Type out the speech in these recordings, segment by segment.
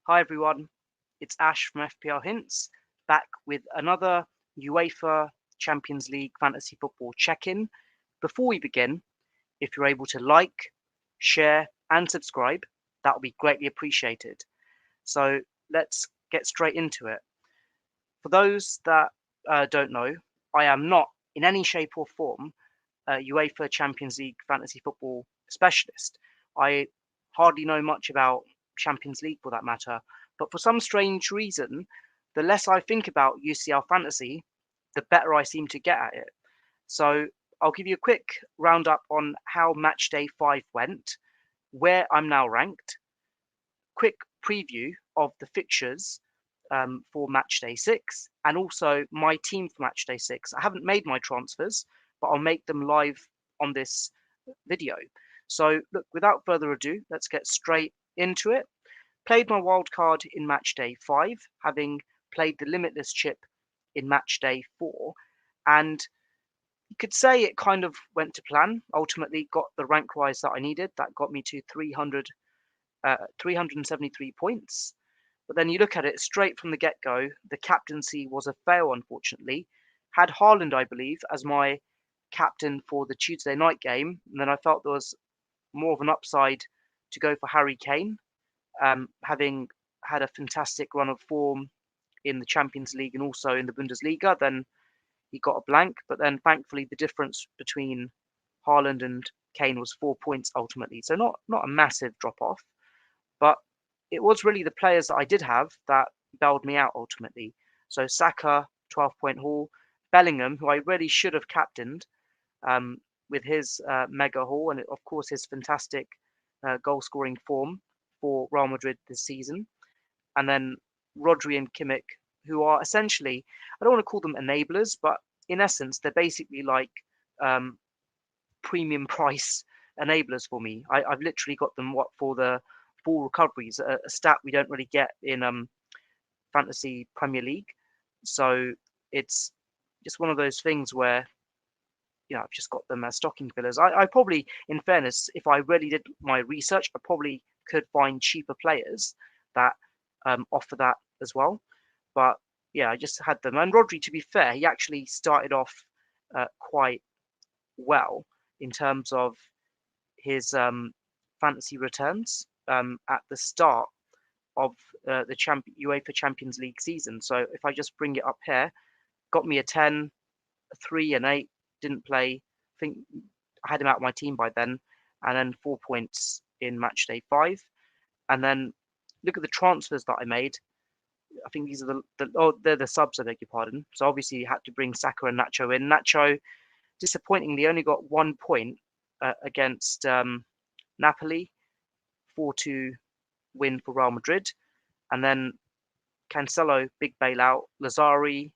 Hi everyone, it's Ash from FPL Hints, back with another UEFA Champions League fantasy football check-in. Before we begin, if you're able to like, share and subscribe, that would be greatly appreciated. So let's get straight into it. For those that don't know, I am not in any shape or form a UEFA Champions League fantasy football specialist. I hardly know much about Champions League for that matter, but for some strange reason, the less I think about UCL fantasy, the better I seem to get at it. So I'll give you a quick roundup on how match day 5 went, where I'm now ranked, quick preview of the fixtures for match day 6, and also my team for match day 6. I haven't made my transfers, but I'll make them live on this video. So look, without further ado, let's get straight into it. Played my wild card in match day 5, having played the limitless chip in match day 4, and you could say it kind of went to plan. Ultimately got the rank rise that I needed. That got me to 373 points. But then you look at it straight from the get-go, the captaincy was a fail, unfortunately. Had Haaland, I believe, as my captain for the Tuesday night game, and then I felt there was more of an upside to go for Harry Kane, having had a fantastic run of form in the Champions League and also in the Bundesliga. Then he got a blank, but then thankfully the difference between Haaland and Kane was 4 points ultimately, so not a massive drop-off, but it was really the players that I did have that bailed me out ultimately. So Saka, 12-point haul, Bellingham, who I really should have captained with his mega haul and of course his fantastic goal-scoring form for Real Madrid this season, and then Rodri and Kimmich, who are essentially, I don't want to call them enablers, but in essence they're basically like premium price enablers for me. I've literally got them for the ball recoveries, a stat we don't really get in fantasy Premier League. So it's just one of those things where I've just got them as stocking fillers. I probably, in fairness, if I really did my research, I probably could find cheaper players that offer that as well. But yeah, I just had them. And Rodri, to be fair, he actually started off quite well in terms of his fantasy returns at the start of the UEFA Champions League season. So if I just bring it up here, got me a 10, a 3, and 8, didn't play. I think I had him out of my team by then, and then 4 points in match day 5. And then look at the transfers that I made. I think these are they're the subs, I beg your pardon. So obviously you had to bring Saka and Nacho in. Nacho, disappointingly, only got 1 point against Napoli, 4-2 win for Real Madrid. And then Cancelo, big bailout. Lazari,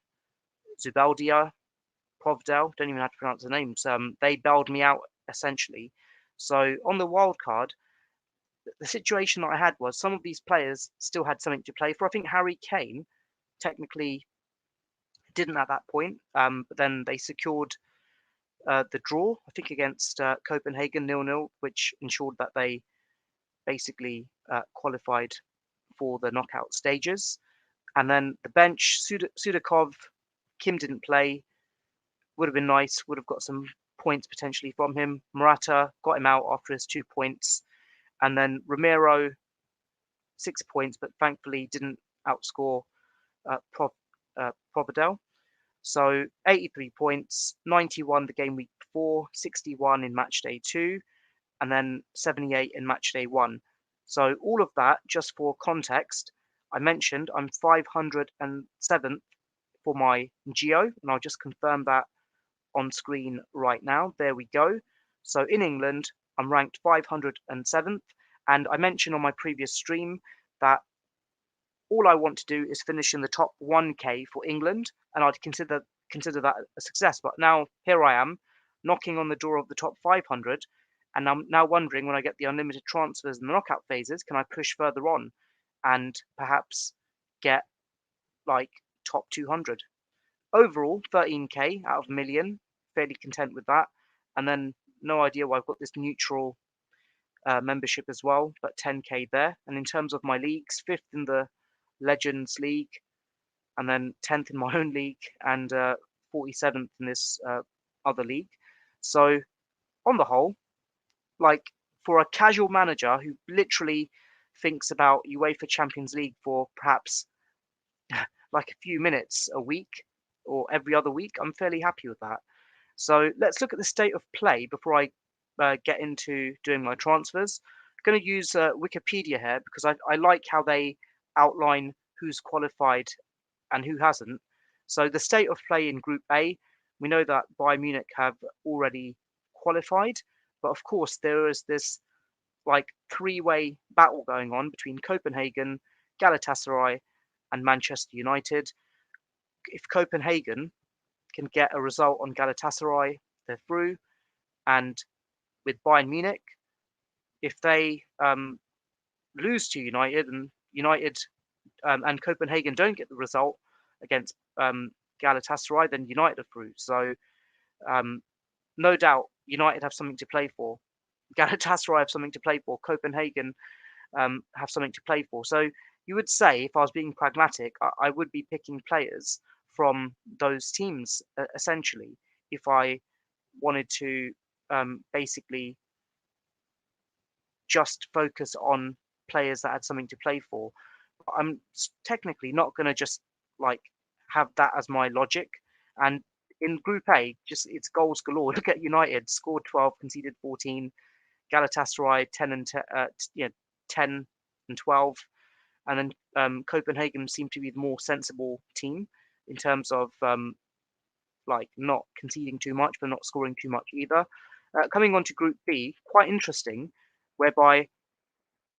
Zubeldia, Provdell, don't even have to pronounce the names. They bailed me out essentially. So on the wild card, the situation that I had was some of these players still had something to play for. I think Harry Kane technically didn't at that point, but then they secured the draw, I think, against Copenhagen 0-0, which ensured that they basically qualified for the knockout stages. And then the bench, Sudakov, Kim didn't play. Would have been nice, would have got some points potentially from him. Morata got him out after his 2 points. And then Romero, 6 points, but thankfully didn't outscore Providel. So 83 points, 91 the game week before, 61 in match day 2, and then 78 in match day 1. So all of that, just for context, I mentioned I'm 507th for my Geo, and I'll just confirm that on screen right now. There we go. So in England, I'm ranked 507th, and I mentioned on my previous stream that all I want to do is finish in the top 1k for England, and I'd consider that a success. But now here I am, knocking on the door of the top 500, and I'm now wondering, when I get the unlimited transfers and the knockout phases, can I push further on and perhaps get like top 200? Overall, 13k out of a million, fairly content with that. And then no idea why I've got this neutral membership as well, but 10k there. And in terms of my leagues, 5th in the Legends League, and then 10th in my own league, and 47th in this other league. So on the whole, like for a casual manager who literally thinks about UEFA Champions League for perhaps like a few minutes a week or every other week, I'm fairly happy with that. So let's look at the state of play before I get into doing my transfers. I'm going to use Wikipedia here because I like how they outline who's qualified and who hasn't. So the state of play in Group A, we know that Bayern Munich have already qualified, but of course there is this like three-way battle going on between Copenhagen, Galatasaray, and Manchester United. If Copenhagen can get a result on Galatasaray, they're through. And with Bayern Munich, if they lose to United and Copenhagen don't get the result against Galatasaray, then United are through. So um, no doubt United have something to play for. Galatasaray have something to play for. Copenhagen have something to play for. So you would say, if I was being pragmatic, I would be picking players from those teams essentially, if I wanted to basically just focus on players that had something to play for. I'm technically not going to just like have that as my logic. And in Group A, just it's goals galore. Look at United, scored 12, conceded 14. Galatasaray 10 and 10 and 12, and then Copenhagen seemed to be the more sensible team in terms of like not conceding too much but not scoring too much either. Coming on to Group B, quite interesting, whereby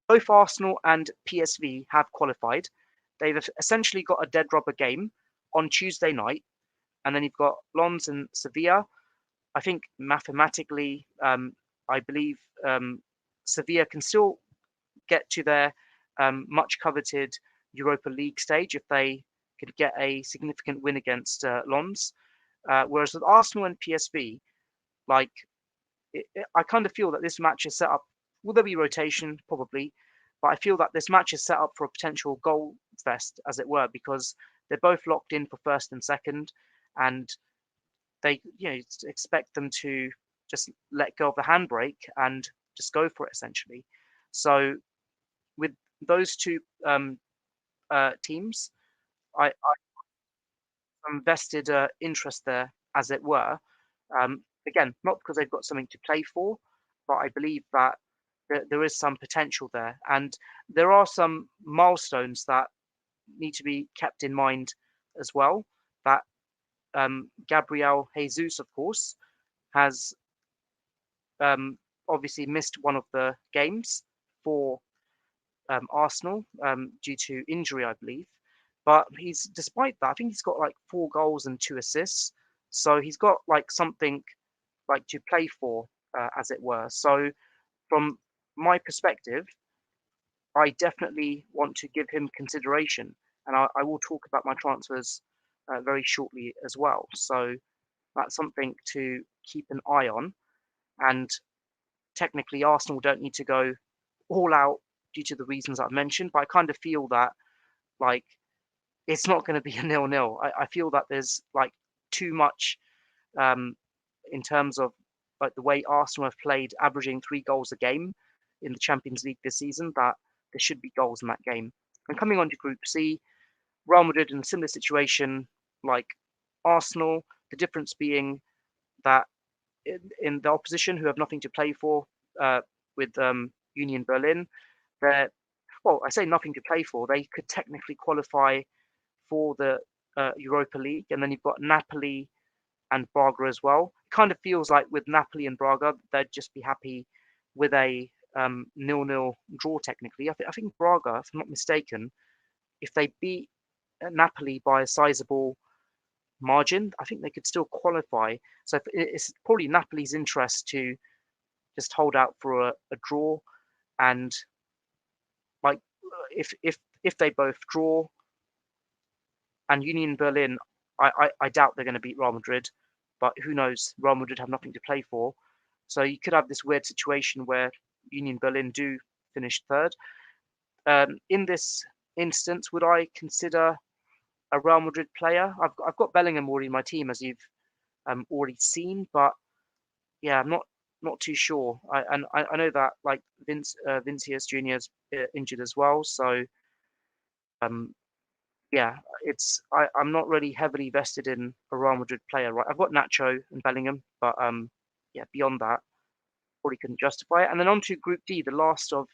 both Arsenal and PSV have qualified. They've essentially got a dead rubber game on Tuesday night, and then you've got Lens and Sevilla. I think mathematically, I believe Sevilla can still get to their much coveted Europa League stage if they could get a significant win against Lens. Whereas with Arsenal and PSV, like I kind of feel that this match is set up. Will there be rotation? Probably, but I feel that this match is set up for a potential goal fest, as it were, because they're both locked in for first and second, and they expect them to just let go of the handbrake and just go for it essentially. So with those two teams, I some vested interest there, as it were. Again, not because they've got something to play for, but I believe that there is some potential there, and there are some milestones that need to be kept in mind as well. That Gabriel Jesus, of course, has obviously missed one of the games for Arsenal due to injury, I believe. But he's despite that, I think he's got like 4 goals and 2 assists. So he's got like something like to play for, as it were. So from my perspective, I definitely want to give him consideration, and I will talk about my transfers very shortly as well. So that's something to keep an eye on. And technically, Arsenal don't need to go all out due to the reasons I've mentioned, but I kind of feel that like it's not going to be a 0-0. I feel that there's like too much um, in terms of like the way Arsenal have played, averaging 3 goals a game in the Champions League this season, that there should be goals in that game. And coming on to Group C, Real Madrid in a similar situation like Arsenal, the difference being that in the opposition, who have nothing to play for, with Union Berlin, they're, well, I say nothing to play for. They could technically qualify for the Europa League, and then you've got Napoli and Braga as well. It kind of feels like with Napoli and Braga, they'd just be happy with a 0-0 draw. Technically, I think Braga, if I'm not mistaken, if they beat Napoli by a sizable margin, I think they could still qualify. So it's probably Napoli's interest to just hold out for a draw, and like if they both draw, and Union Berlin, I doubt they're going to beat Real Madrid, but who knows? Real Madrid have nothing to play for, so you could have this weird situation where Union Berlin do finish third. In this instance, would I consider a Real Madrid player? I've got Bellingham already in my team, as you've already seen, but yeah, I'm not too sure. I know that like Vinicius Junior is injured as well, so um, yeah, I'm not really heavily vested in a Real Madrid player, right? I've got Nacho and Bellingham, but yeah, beyond that, probably couldn't justify it. And then on to Group D, the last of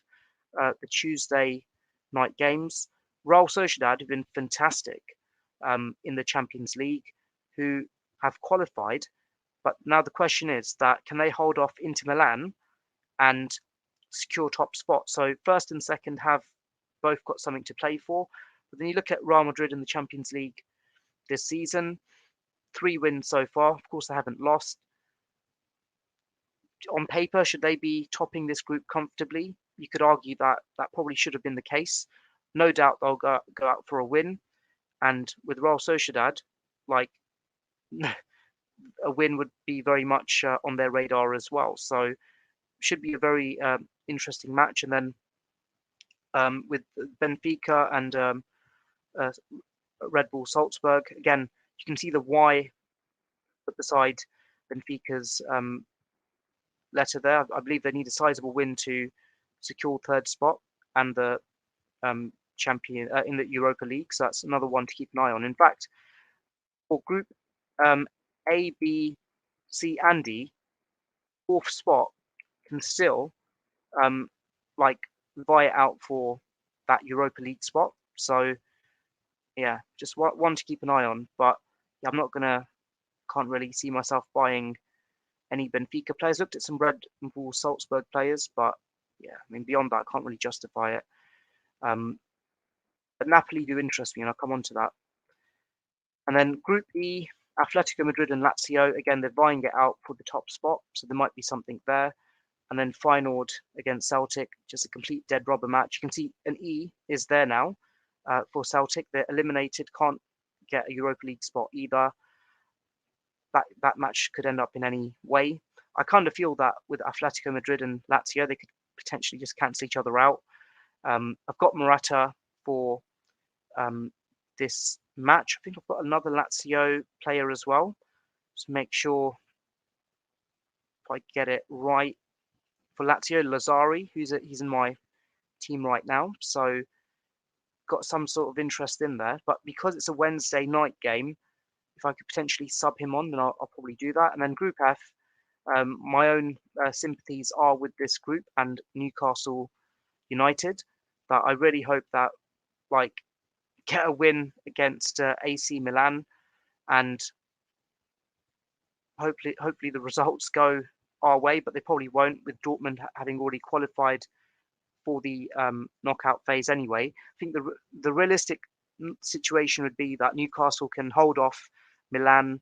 the Tuesday night games. Real Sociedad have been fantastic in the Champions League, who have qualified. But now the question is that can they hold off Inter Milan and secure top spot? So first and second have both got something to play for. But then you look at Real Madrid in the Champions League this season, 3 wins so far. Of course, they haven't lost. On paper, should they be topping this group comfortably? You could argue that that probably should have been the case. No doubt they'll go out for a win. And with Real Sociedad, like a win would be very much on their radar as well. So should be a very interesting match. And then with Benfica and uh, Red Bull Salzburg, again, you can see the why put beside Benfica's letter there. I believe they need a sizable win to secure third spot and the champion in the Europa League. So that's another one to keep an eye on. In fact, for Group um, A, B, C, and D, fourth spot can still um, like vie out for that Europa League spot. So yeah, just one to keep an eye on. But yeah, can't really see myself buying any Benfica players. Looked at some Red Bull Salzburg players, but yeah, I mean beyond that, I can't really justify it. But Napoli do interest me, and I'll come on to that. And then Group E, Atletico Madrid and Lazio, again, they're vying it out for the top spot, so there might be something there. And then Feyenoord against Celtic, just a complete dead rubber match. You can see an E is there now for Celtic. They're eliminated, can't get a Europa League spot either. That match could end up in any way. I kind of feel that with Atletico Madrid and Lazio, they could potentially just cancel each other out. I've got Morata for this match. I think I've got another Lazio player as well. So make sure if I get it right for Lazio, Lazzari, he's in my team right now. So got some sort of interest in there. But because it's a Wednesday night game, if I could potentially sub him on, then I'll probably do that. And then Group F, my own sympathies are with this group and Newcastle United. That I really hope that like get a win against AC Milan, and hopefully the results go our way, but they probably won't with Dortmund having already qualified for the knockout phase anyway. I think the realistic situation would be that Newcastle can hold off Milan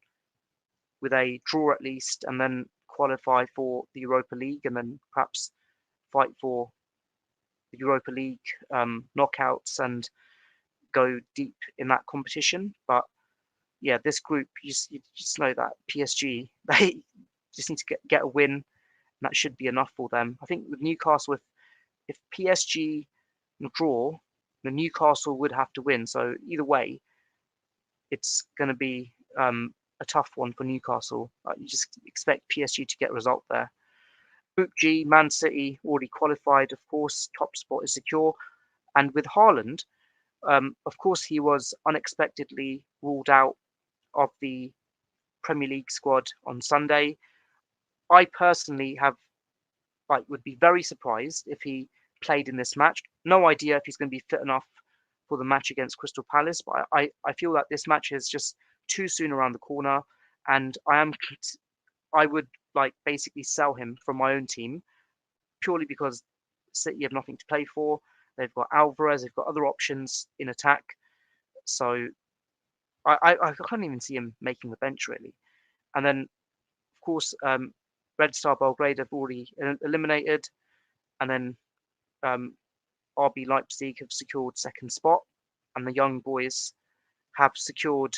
with a draw at least, and then qualify for the Europa League, and then perhaps fight for the Europa League knockouts and go deep in that competition. But yeah, this group, you just know that PSG, they just need to get a win, and that should be enough for them. I think with Newcastle, if PSG draw, the Newcastle would have to win. So either way, it's going to be a tough one for Newcastle. You just expect PSG to get a result there. Group G, Man City already qualified, of course, top spot is secure. And with Haaland, of course, he was unexpectedly ruled out of the Premier League squad on Sunday. I personally would be very surprised if he played in this match. No idea if he's going to be fit enough for the match against Crystal Palace, but I feel that this match is just too soon around the corner, and I would like basically sell him from my own team purely because City have nothing to play for. They've got Alvarez, they've got other options in attack, so I can't even see him making the bench really. And then of course Red Star Belgrade have already eliminated, and then RB Leipzig have secured second spot, and the young boys have secured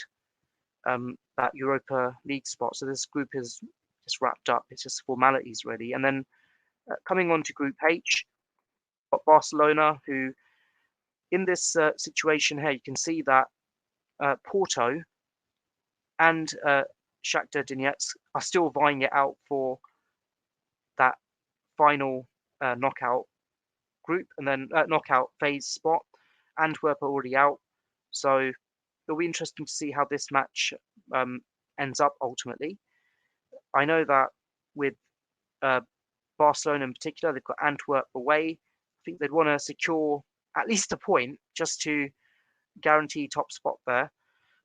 that Europa League spot. So this group is just wrapped up. It's just formalities really. And then Coming on to Group H, got Barcelona, who in this situation here, you can see that Porto and Shakhtar Donetsk are still vying it out for that final knockout group and then knockout phase spot. Antwerp are already out, so it'll be interesting to see how this match ends up ultimately. I know that with Barcelona in particular, they've got Antwerp away. I think they'd want to secure at least a point just to guarantee top spot there.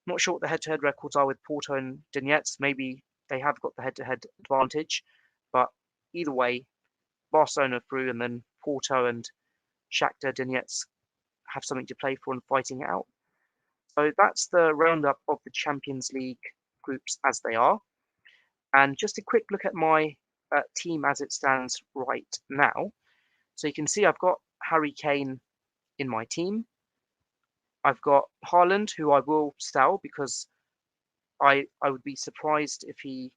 Not sure what the head-to-head records are with Porto and Donetsk. Maybe they have got the head-to-head advantage, but either way, Barcelona through, and then Porto and Shakhtar Donetsk have something to play for and fighting it out. So that's the roundup of the Champions League groups as they are. And just a quick look at my team as it stands right now. So you can see I've got Harry Kane in my team. I've got Haaland, who I will sell because I would be surprised if he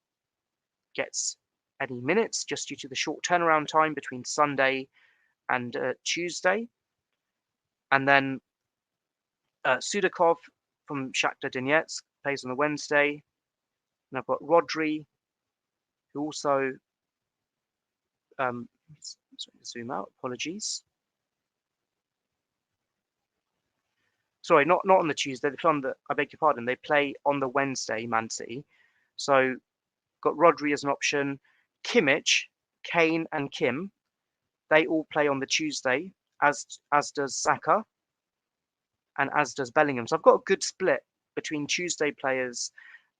gets any minutes just due to the short turnaround time between Sunday and Tuesday. And then Sudakov from Shakhtar Donetsk plays on the Wednesday. And I've got Rodri, who also, zoom out, apologies. Sorry, not on the Tuesday. They play on the, I beg your pardon, they play on the Wednesday, Man City. So got Rodri as an option. Kimmich, Kane and Kim, they all play on the Tuesday, as does Saka and as does Bellingham. So I've got a good split between Tuesday players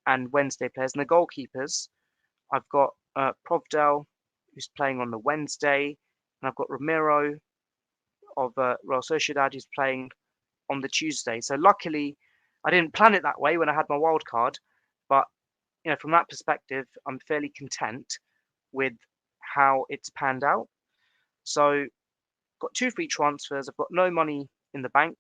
and Wednesday players. And the goalkeepers, I've got Provdel, who's playing on the Wednesday, and I've got Romero of Real Sociedad, who's playing on the Tuesday. So luckily, I didn't plan it that way when I had my wild card, but from that perspective, I'm fairly content with how it's panned out. So got 2 free transfers. I've got no money in the bank,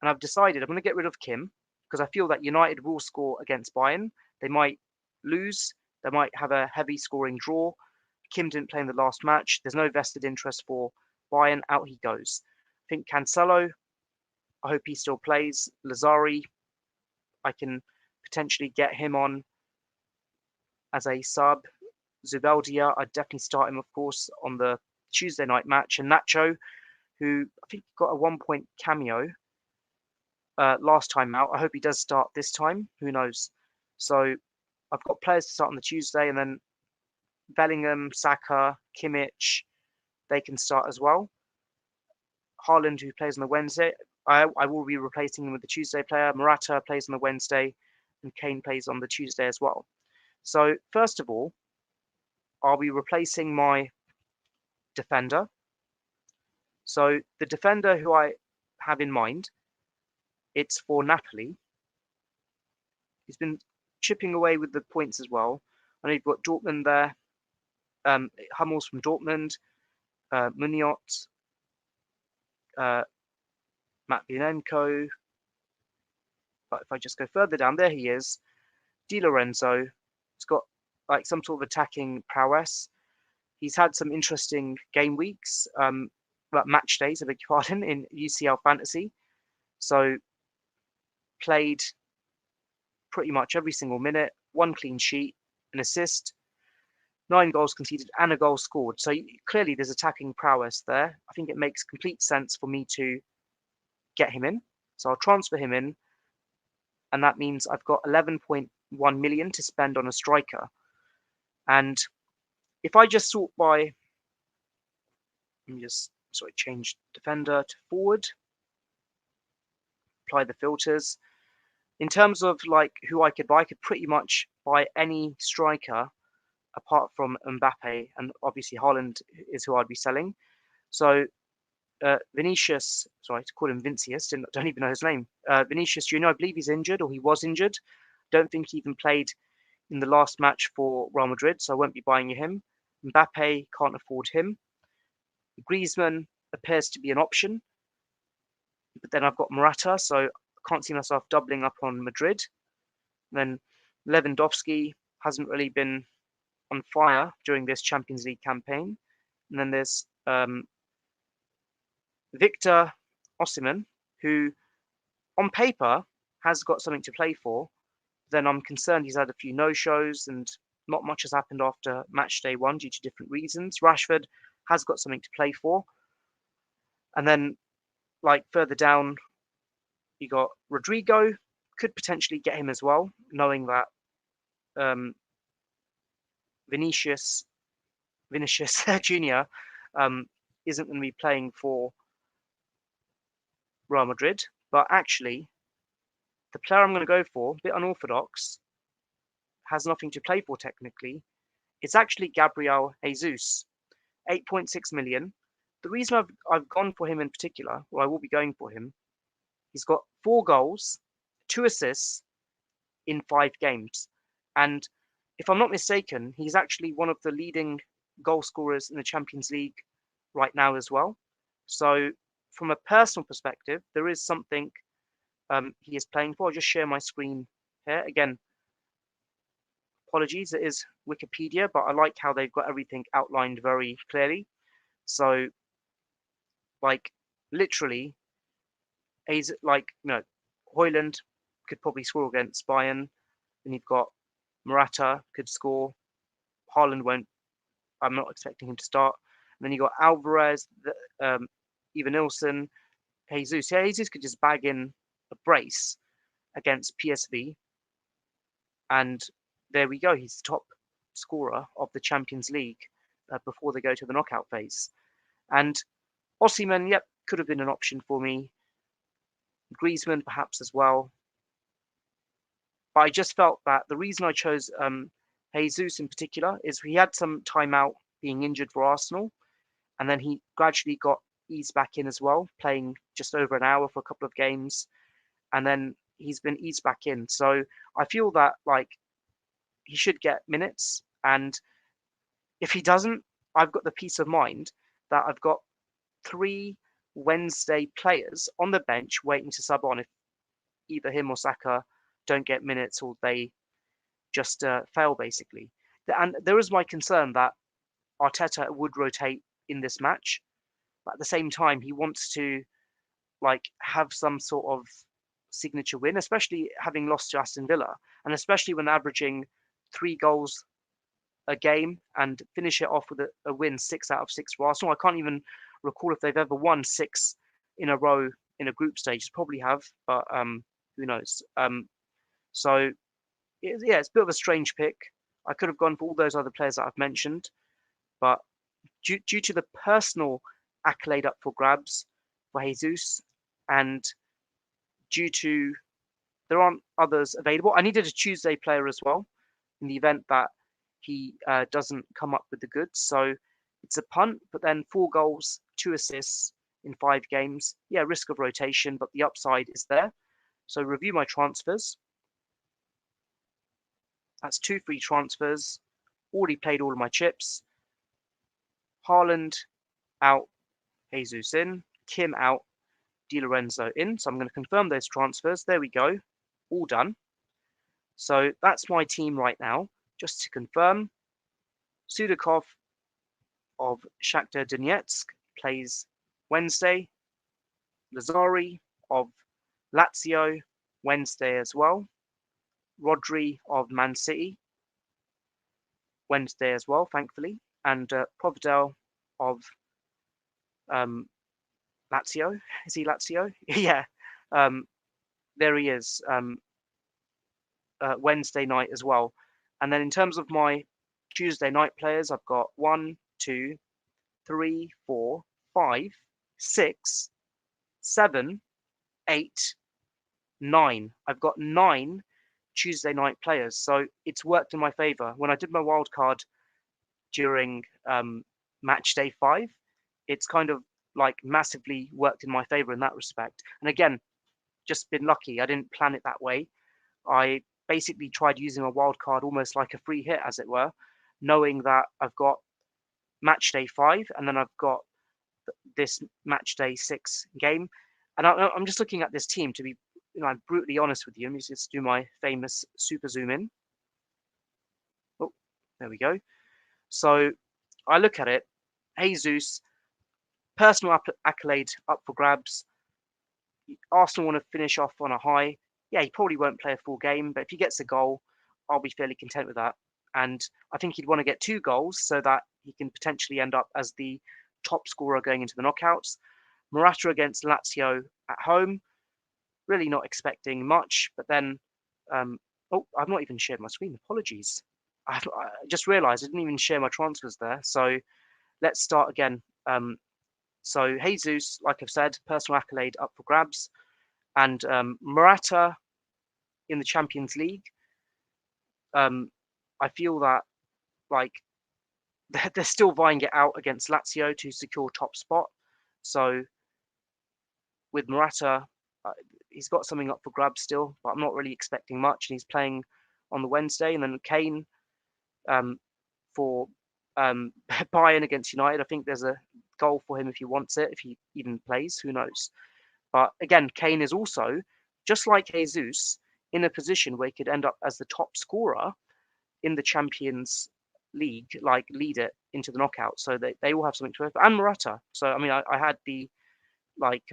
and I've decided I'm going to get rid of Kim because I feel that United will score against Bayern. They might lose. They might have a heavy scoring draw. Kim didn't play in the last match. There's no vested interest for Bayern. Out he goes. I think Cancelo, I hope he still plays. Lazari, I can potentially get him on as a sub. Zubeldia, I'd definitely start him, of course, on the Tuesday night match. And Nacho, who I think got a 1-point cameo last time out. I hope he does start this time. Who knows? So I've got players to start on the Tuesday, and then Bellingham, Saka, Kimmich, they can start as well. Haaland, who plays on the Wednesday, I will be replacing him with the Tuesday player. Morata plays on the Wednesday, and Kane plays on the Tuesday as well. So first of all, I'll be replacing my defender. So the defender who I have in mind, it's for Napoli. He's been chipping away with the points as well. I know you've got Dortmund there. Hummels from Dortmund, Muniot, Matvienko. But if I just go further down, there he is. Di Lorenzo. He's got like some sort of attacking prowess. He's had some interesting game weeks, match days, I beg your pardon, in UCL Fantasy. So played pretty much every single minute, 1 clean sheet, an assist, 9 goals conceded, and a goal scored. So clearly there's attacking prowess there. I think it makes complete sense for me to get him in. So I'll transfer him in, and that means I've got 11.1 million to spend on a striker. And if I just sort by, let me just change defender to forward, apply the filters. In terms of like who I could buy, I could pretty much buy any striker apart from Mbappe, and obviously Haaland is who I'd be selling. So Vinicius, sorry to call him Vincius, don't even know his name. Vinicius Junior, I believe he's injured, or he was injured. Don't think he even played in the last match for Real Madrid, so I won't be buying him. Mbappe, can't afford him. Griezmann appears to be an option, but then I've got Morata, so I can't see myself doubling up on Madrid. And then Lewandowski hasn't really been on fire during this Champions League campaign. And then there's Victor Osimhen, who on paper has got something to play for. Then I'm concerned he's had a few no-shows and not much has happened after match day 1 due to different reasons. Rashford has got something to play for. And then, like, further down, you got Rodrigo, could potentially get him as well, knowing that Vinicius Junior isn't going to be playing for Real Madrid. But actually, the player I'm going to go for, a bit unorthodox, has nothing to play for technically. It's actually Gabriel Jesus, 8.6 million. The reason I've gone for him in particular, or I will be going for him, he's got 4 goals, 2 assists in 5 games. And if I'm not mistaken, he's actually one of the leading goal scorers in the Champions League right now as well. So from a personal perspective, there is something he is playing for. I'll just share my screen here. Again, apologies, it is Wikipedia, but I like how they've got everything outlined very clearly. So, like, literally, he's like, Højlund could probably score against Bayern. Then you've got Morata could score. Haaland won't. I'm not expecting him to start. And then you got Alvarez, Ivan Nilsson, Jesus. Yeah, Jesus could just bag in a brace against PSV, and there we go. He's the top scorer of the Champions League before they go to the knockout phase. And Osimhen, yep, could have been an option for me. Griezmann perhaps as well. But I just felt that the reason I chose Jesus in particular is he had some time out being injured for Arsenal, and then he gradually got eased back in as well, playing just over an hour for a couple of games, and then he's been eased back in. So I feel that like he should get minutes, and if he doesn't, I've got the peace of mind that I've got 3 Wednesday players on the bench waiting to sub on if either him or Saka don't get minutes or they just fail, basically. And there is my concern that Arteta would rotate in this match, but at the same time, he wants to like have some sort of signature win, especially having lost to Aston Villa, and especially when averaging 3 goals a game and finish it off with a win 6 out of 6 for Arsenal. I can't even recall if they've ever won 6 in a row in a group stage. Probably have, but who knows? So yeah, it's a bit of a strange pick. I could have gone for all those other players that I've mentioned, but due to the personal accolade up for grabs for Jesus, and due to there aren't others available, I needed a Tuesday player as well in the event that he doesn't come up with the goods. So it's a punt, but then 4 goals, 2 assists in 5 games. Yeah, risk of rotation, but the upside is there. So review my transfers. That's 2 free transfers. Already played all of my chips. Haaland out, Jesus in, Kim out, Di Lorenzo in. So I'm going to confirm those transfers. There we go. All done. So that's my team right now. Just to confirm, Sudakov of Shakhtar Donetsk plays Wednesday. Lazari of Lazio, Wednesday as well. Rodri of Man City, Wednesday as well, thankfully. And Provedel of Lazio. Is he Lazio? Yeah. There he is. Wednesday night as well. And then in terms of my Tuesday night players, I've got 1, 2, 3, 4, 5, 6, 7, 8, 9. I've got 9 Tuesday night players. So it's worked in my favor. When I did my wild card during match day 5, it's kind of like massively worked in my favor in that respect. And again, just been lucky. I didn't plan it that way. I basically tried using a wild card almost like a free hit, as it were, knowing that I've got match day 5 and then I've got this match day 6 game. And I'm just looking at this team to be, I'm brutally honest with you. Let me just do my famous super zoom in. Oh, there we go. So I look at it Jesus, personal accolade up for grabs. Arsenal want to finish off on a high. Yeah, he probably won't play a full game, but if he gets a goal, I'll be fairly content with that. And I think he'd want to get 2 goals so that he can potentially end up as the top scorer going into the knockouts. Morata against Lazio at home, really not expecting much. But then, oh, I've not even shared my screen. Apologies. I just realised I didn't even share my transfers there. So let's start again. So Jesus, like I've said, personal accolade up for grabs. And Morata in the Champions League, I feel that like they're still vying it out against Lazio to secure top spot. So with Morata, he's got something up for grabs still, but I'm not really expecting much. And he's playing on the Wednesday, and then Kane for Bayern against United. I think there's a goal for him if he wants it, if he even plays. Who knows? But again, Kane is also, just like Jesus, in a position where he could end up as the top scorer in the Champions League, like lead it into the knockout. So they all have something to offer. And Morata. So I mean, I had the like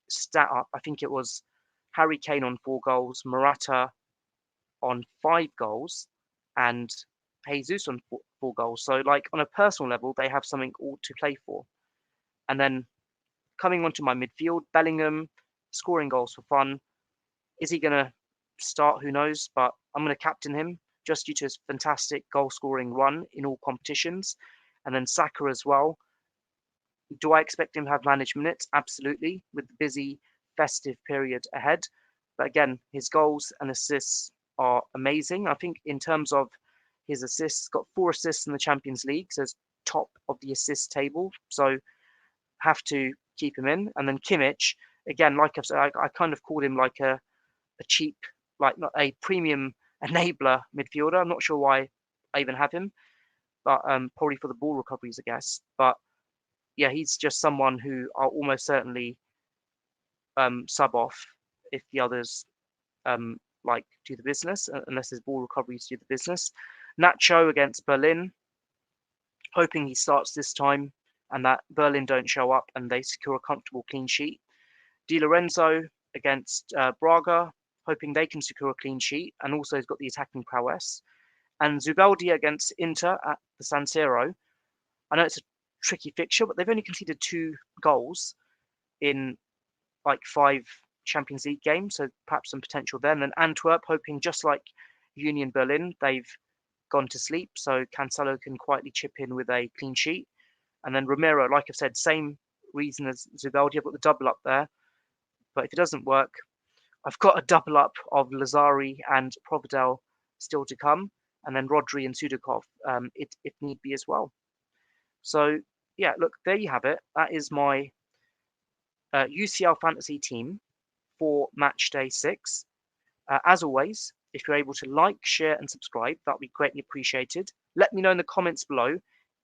stat up. I think it was Harry Kane on 4 goals, Morata on 5 goals, and Jesus on 4 goals. So like on a personal level, they have something all to play for. And then coming onto my midfield, Bellingham scoring goals for fun. Is he going to start? Who knows? But I'm going to captain him just due to his fantastic goal scoring run in all competitions. And then Saka as well. Do I expect him to have managed minutes? Absolutely, with the busy festive period ahead. But again, his goals and assists are amazing. I think in terms of his assists, got 4 assists in the Champions League, so it's top of the assist table. So have to keep him in. And then Kimmich, again, like I've said, I kind of called him like a cheap, like not a premium enabler midfielder. I'm not sure why I even have him, but probably for the ball recoveries, I guess. But yeah, he's just someone who I'll almost certainly sub off if the others like do the business, unless his ball recoveries do the business. Nacho against Berlin, hoping he starts this time and that Berlin don't show up and they secure a comfortable clean sheet. Di Lorenzo against Braga, hoping they can secure a clean sheet, and also he's got the attacking prowess. And Zubeldia against Inter at the San Siro. I know it's a tricky fixture, but they've only conceded 2 goals in like 5 Champions League games, so perhaps some potential then. And Antwerp, hoping just like Union Berlin, they've gone to sleep, so Cancelo can quietly chip in with a clean sheet. And then Romero, like I've said, same reason as Zubeldia, I've got the double up there. But if it doesn't work, I've got a double up of Lazari and Providel still to come, and then Rodri and Sudakov if need be as well. So yeah, look, there you have it. That is my UCL fantasy team for match day 6. As always, if you're able to like, share, and subscribe, that would be greatly appreciated. Let me know in the comments below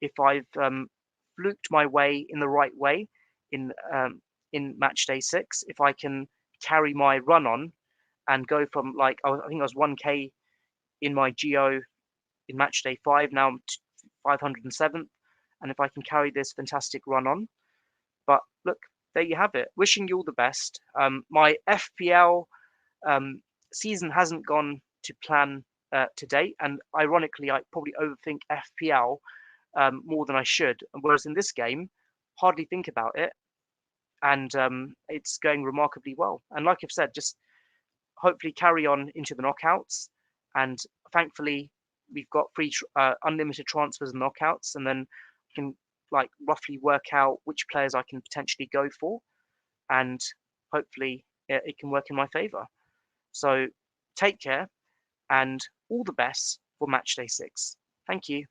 if I've fluked my way in the right way in match day 6. If I can carry my run on and go from like I think I was 1k in my Geo in match day 5. Now I'm 507th, and if I can carry this fantastic run on. But look, there you have it. Wishing you all the best. My FPL season hasn't gone to plan to date, and ironically, I probably overthink FPL more than I should. Whereas in this game, hardly think about it, and it's going remarkably well. And like I've said, just hopefully carry on into the knockouts. And thankfully, we've got free unlimited transfers and knockouts, and then we can like roughly work out which players I can potentially go for, and hopefully it can work in my favor. So take care and all the best for match day 6. Thank you.